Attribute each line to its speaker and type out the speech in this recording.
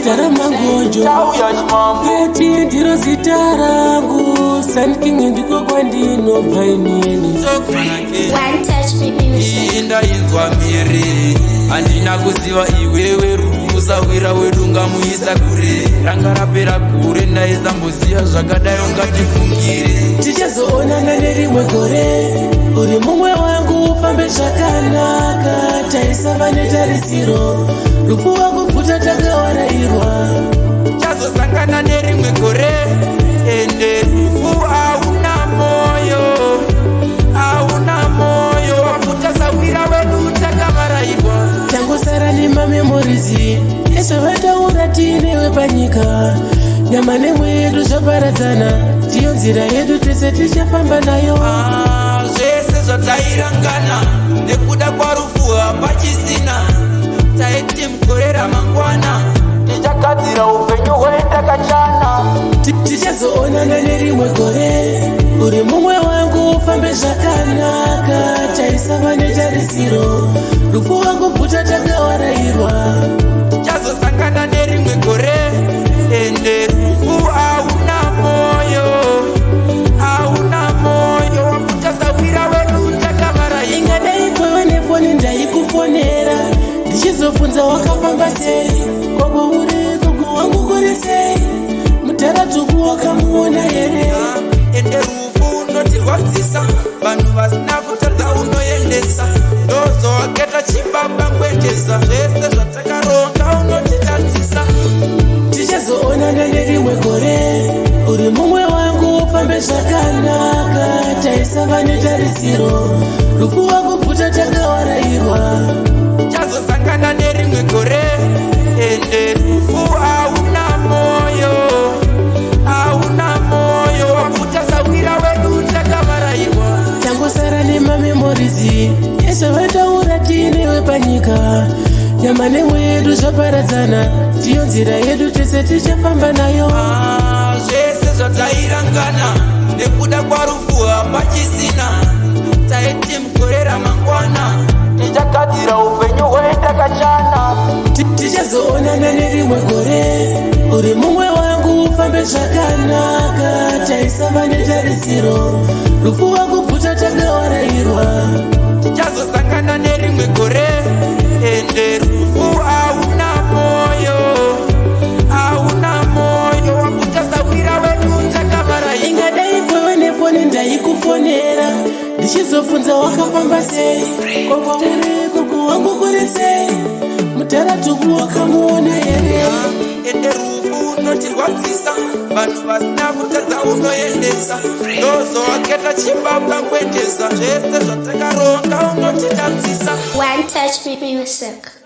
Speaker 1: Taramangojo Eti ndiro zita rangu Sun King ndiko kwandinobva inini.
Speaker 2: One Touch Baby Music.
Speaker 3: Ndainzwa miri handina kuziva iwewe rusawira wedu ngamuisa kure ranga rapera kure ndaizamboziva zvakadai ungatifungire
Speaker 1: tichazoonana nerimwe gore uri mumwe wangu ufambe zvakanaka taisava netarisiro rufu wakubvuta takawarairwa
Speaker 3: tichazosangana nerimwe gore ende rufu hauna moyo wakutasawira wedu takavarairwa
Speaker 1: tangosara nemamemorizi ezvavataura tiinewe panyika nyama nemwedu zvaparadzana ndiyo nzira yedu tese tichafamba nayo
Speaker 3: zvese zvatairangana nekuda kwarufu hapachisina taiti mugore ramangwana tichagadzira upenyu hwetakachana
Speaker 1: tichazoonana nerimwe gore uri mumwe wangu ufambe zvakanaka taisava netarisiro rufu wakubvuta takawarairwa
Speaker 3: tichazosangana nerimwe gore ende rufu hauna moyo wakutasawira wedu takavarairwa
Speaker 1: ingadai kwava nefoni ndaikufonera ndichizobvunza wakafamba sei gogo uri gogo wangu kuri sei mutaratuku wakamuona here
Speaker 3: ende rufu unotirwadzisa vanhu vasina kutadza unoendesa ndozowaketa chibaba ngwendesa zvese zvatakaronga unotitadzisa
Speaker 1: tichazoonana nerimwe gore uri mumwe wangu ufambe zvakanaka taisava netarisiro rufu wakubvuta takawarairwa
Speaker 3: tichazosangana nerimwe gore ende rufu hauna moyo wakutasawira wedu takavarairwa
Speaker 1: tangosara nemamemorizi ezvavataura tiinewe panyika nyama nemwedu zvaparadzana ndiyo nzira yedu tese tichafamba nayo
Speaker 3: zvese zvatairangana nekuda kwarufu hapachisina taiti mugore ramangwana tichagadzira upenyu hwetakachana
Speaker 1: tichazoonana nerimwe gore uri mumwe wangu ufambe zvakanaka taisava netarisiro rufu wakubvuta takawarairwa
Speaker 3: tichazosangana nerimwe gore ende rufu hauna moyo wakutasawira wedu takavarairwa
Speaker 1: ingadai kwava nefoni ndaikufonera ndichizobvunza wakafamba sei gogo uri gogo wangu kuri sei mutaratuku wakamuona here
Speaker 3: ende rufu unotirwadzisa vanhu vasina kutadza unoendesa ndozowaketa chibaba ngwendesa zvese zvatakaronga unotitadzisa
Speaker 2: One Touch Baby Music.